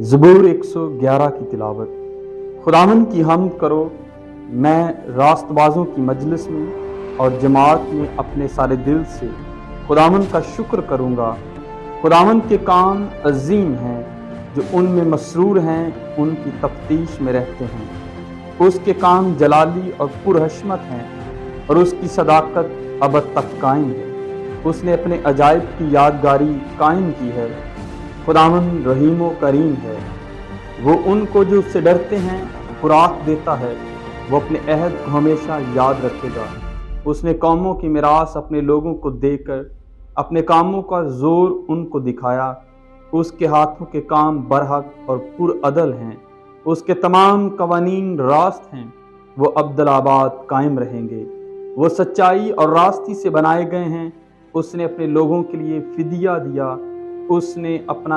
زبور 111 کی تلاوت۔ خداوند کی حمد کرو، میں راست بازوں کی مجلس میں اور جماعت میں اپنے سارے دل سے خداوند کا شکر کروں گا۔ خداوند کے کام عظیم ہیں، جو ان میں مسرور ہیں ان کی تفتیش میں رہتے ہیں۔ اس کے کام جلالی اور پرحشمت ہیں، اور اس کی صداقت ابد تک قائم ہے۔ اس نے اپنے عجائب کی یادگاری قائم کی ہے۔ خداوند رحیم و کریم ہے، وہ ان کو جو اس سے ڈرتے ہیں خوراک دیتا ہے۔ وہ اپنے عہد کو ہمیشہ یاد رکھے گا۔ اس نے قوموں کی میراث اپنے لوگوں کو دے کر اپنے کاموں کا زور ان کو دکھایا۔ اس کے ہاتھوں کے کام برحق اور پرعدل ہیں، اس کے تمام قوانین راست ہیں، وہ ابدالآباد قائم رہیں گے۔ وہ سچائی اور راستی سے بنائے گئے ہیں۔ اس نے اپنے لوگوں کے لیے فدیہ دیا، اس نے اپنا